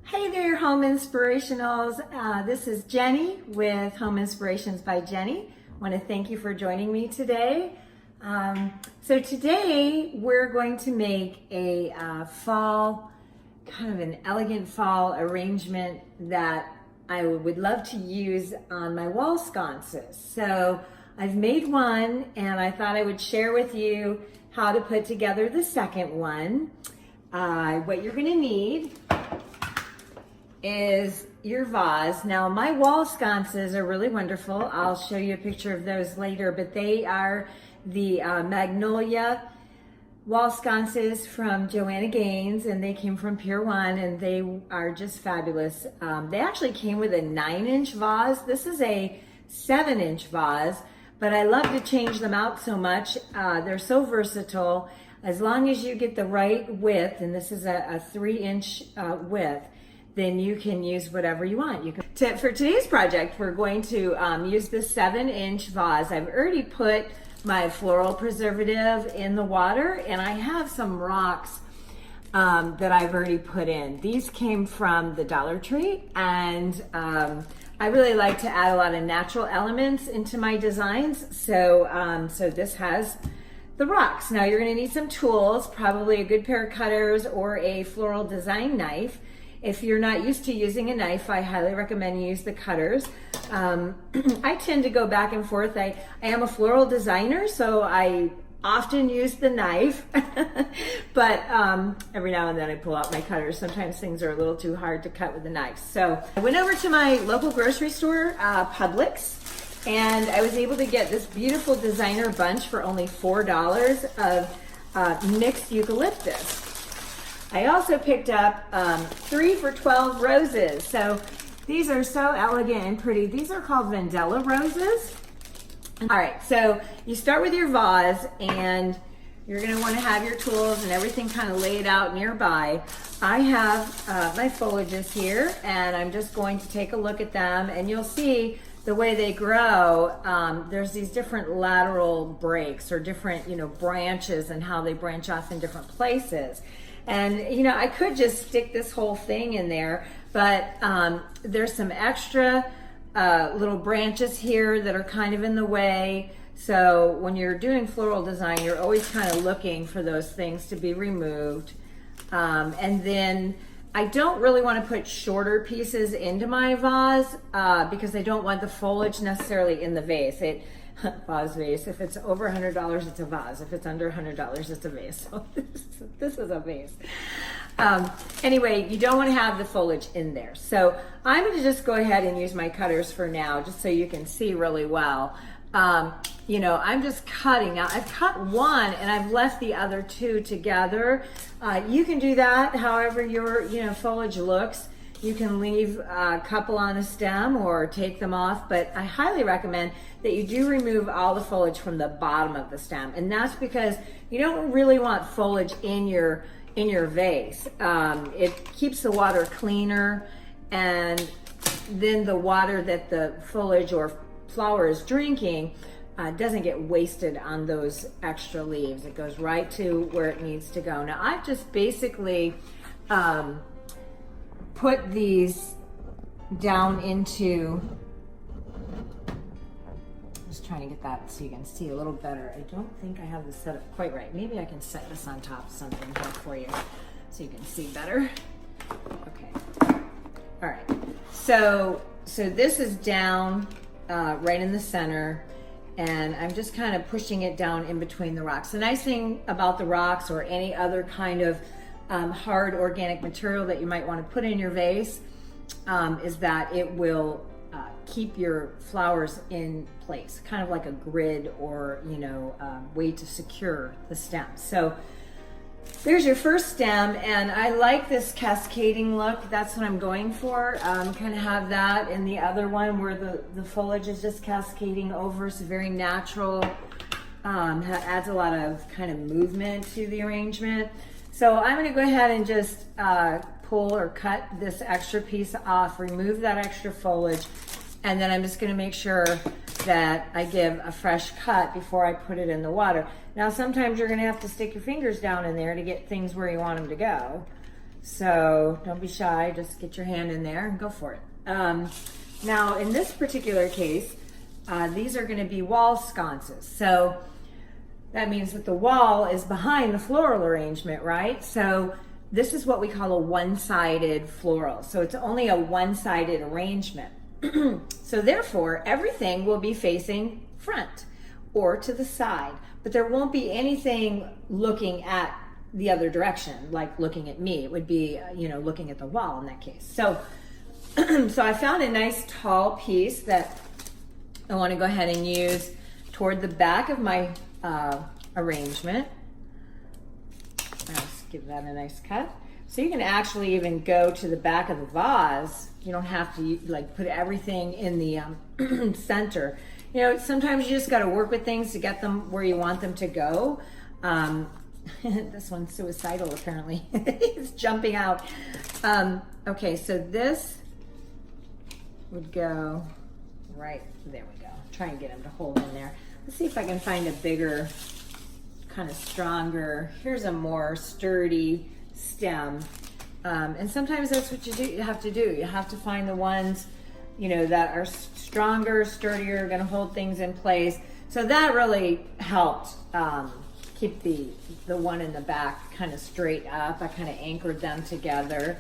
Hey there, Home Inspirationals. This is Jenny with Home Inspirations by Jenny. I want to thank you for joining me today. So today we're going to make a fall, kind of an elegant fall arrangement that I would love to use on my wall sconces. So I've made one and I thought I would share with you how to put together the second one. What you're going to need is your vase. Now my wall sconces are really wonderful. I'll show you a picture of those later, but they are the Magnolia wall sconces from Joanna Gaines, and they came from Pier 1, and they are just fabulous. They actually came with a 9-inch vase. This is a 7-inch vase, but I love to change them out so much. They're so versatile. As long as you get the right width, and this is a 3-inch width, then you can use whatever you want. For today's project, we're going to use this 7-inch vase. I've already put my floral preservative in the water, and I have some rocks that I've already put in. These came from the Dollar Tree, and I really like to add a lot of natural elements into my designs. So, so this has the rocks. Now you're gonna need some tools, probably a good pair of cutters or a floral design knife. If you're not used to using a knife, I highly recommend you use the cutters. I tend to go back and forth. I am a floral designer, so I often use the knife, but every now and then I pull out my cutters. Sometimes things are a little too hard to cut with the knife. So I went over to my local grocery store, Publix, and I was able to get this beautiful designer bunch for only $4 of mixed eucalyptus. I also picked up 3 for $12 roses. So these are so elegant and pretty. These are called Vandella roses. All right, so you start with your vase, and you're gonna wanna have your tools and everything kind of laid out nearby. I have my foliages here, and I'm just going to take a look at them, and you'll see the way they grow. There's these different lateral breaks or different, branches, and how they branch off in different places. And I could just stick this whole thing in there, but there's some extra little branches here that are kind of in the way. So when you're doing floral design, you're always kind of looking for those things to be removed. And then I don't really want to put shorter pieces into my vase because I don't want the foliage necessarily in the vase. Vase. If it's over $100, it's a vase. If it's under $100, it's a vase. So this is a vase. Anyway, you don't want to have the foliage in there. So I'm going to just go ahead and use my cutters for now, just so you can see really well. I'm just cutting. Now I've cut one and I've left the other two together. You can do that however your foliage looks. You can leave a couple on a stem or take them off, but I highly recommend that you do remove all the foliage from the bottom of the stem. And that's because you don't really want foliage in your vase. It keeps the water cleaner, and then the water that the foliage or flower is drinking doesn't get wasted on those extra leaves. It goes right to where it needs to go. Now I've just basically put these down into, just trying to get that so you can see a little better. I don't think I have this set up quite right. Maybe I can set this on top of something here for you so you can see better. Okay. All right. So this is down right in the center, and I'm just kind of pushing it down in between the rocks. The nice thing about the rocks or any other kind of hard organic material that you might want to put in your vase is that it will keep your flowers in place, kind of like a grid or way to secure the stem. So there's your first stem, and I like this cascading look. That's what I'm going for. Kind of have that in the other one where the foliage is just cascading over. So very natural, adds a lot of kind of movement to the arrangement. So I'm going to go ahead and just pull or cut this extra piece off, remove that extra foliage, and then I'm just going to make sure that I give a fresh cut before I put it in the water. Now sometimes you're going to have to stick your fingers down in there to get things where you want them to go. So don't be shy, just get your hand in there and go for it. Now in this particular case, these are gonna be wall sconces. So that means that the wall is behind the floral arrangement, right? So this is what we call a one-sided floral. So it's only a one-sided arrangement. So therefore, everything will be facing front or to the side, but there won't be anything looking at the other direction, like looking at me. It would be, looking at the wall in that case. So, so I found a nice tall piece that I want to go ahead and use toward the back of my arrangement. Let's give that a nice cut. So you can actually even go to the back of the vase. You don't have to like put everything in the center. Sometimes you just got to work with things to get them where you want them to go. This one's suicidal apparently. He's jumping out. Okay, so this would go right there. We go. Try and get him to hold in there. Let's see if I can find a bigger, kind of stronger. Here's a more sturdy stem. And sometimes that's what you have to do. You have to find the ones, that are stronger, sturdier, going to hold things in place. So that really helped keep the one in the back kind of straight up. I kind of anchored them together.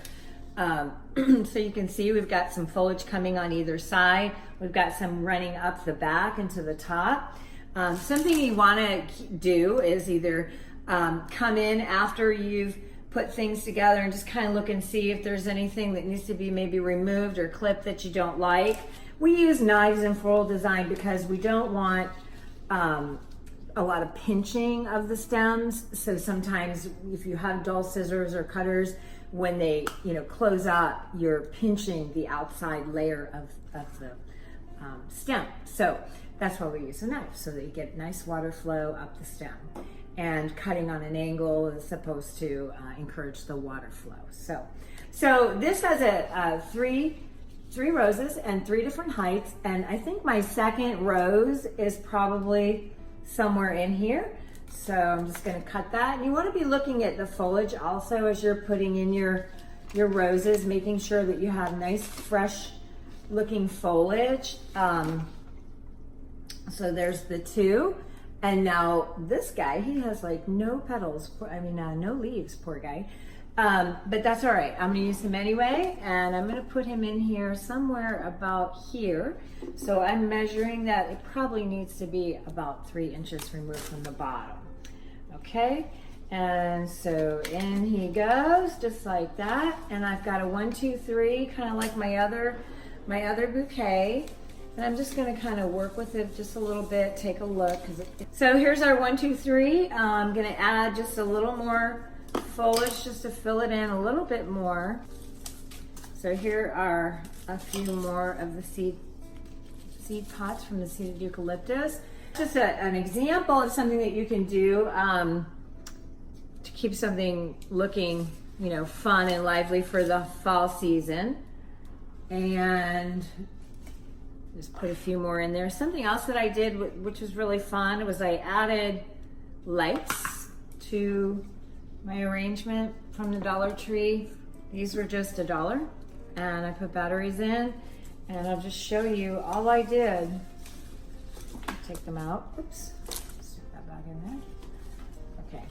So you can see we've got some foliage coming on either side. We've got some running up the back and to the top. Something you want to do is either come in after you've put things together and just kind of look and see if there's anything that needs to be maybe removed or clipped that you don't like. We use knives in floral design because we don't want a lot of pinching of the stems. So sometimes if you have dull scissors or cutters, when they close up, you're pinching the outside layer of the stem. So that's why we use a knife, so that you get nice water flow up the stem. And cutting on an angle is supposed to encourage the water flow. So this has a three roses and 3 different heights, and I think my second rose is probably somewhere in here. So I'm just going to cut that. And you want to be looking at the foliage also as you're putting in your roses, making sure that you have nice fresh looking foliage. So there's the 2. And now this guy, he has like no petals, no leaves, poor guy. But that's all right. I'm gonna use him anyway, and I'm gonna put him in here somewhere about here. So I'm measuring that it probably needs to be about 3 inches removed from the bottom. Okay, and so in he goes, just like that. And I've got a 1, 2, 3, kind of like my other bouquet. And I'm just going to kind of work with it just a little bit, take a look. So here's our 1, 2, 3. I'm going to add just a little more foliage just to fill it in a little bit more. So here are a few more of the seed pods from the seeded eucalyptus. Just an example of something that you can do to keep something looking, fun and lively for the fall season. And just put a few more in there. Something else that I did, which was really fun, was I added lights to my arrangement from the Dollar Tree. These were just $1, and I put batteries in, and I'll just show you all I did. Take them out. Oops. Stick that back in there. Okay.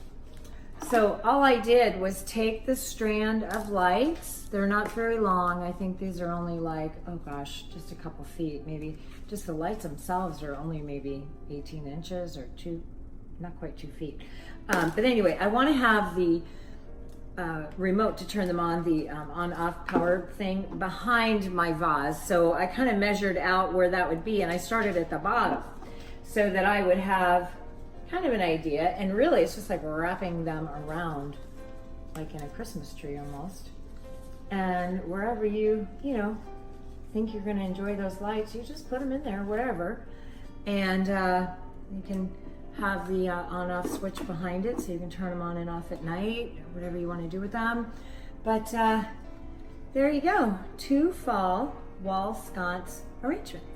So all I did was take the strand of lights. They're not very long. I think these are only like, oh gosh, just a couple feet. Maybe just the lights themselves are only maybe 18 inches or not quite 2 feet. But anyway, I want to have the remote to turn them on, the on-off power thing behind my vase. So I kind of measured out where that would be, and I started at the bottom so that I would have kind of an idea. And really, it's just like wrapping them around like in a Christmas tree almost. And wherever you think you're going to enjoy those lights, you just put them in there, wherever. And you can have the on-off switch behind it, so you can turn them on and off at night, whatever you want to do with them. But there you go, 2 fall wall sconce arrangements.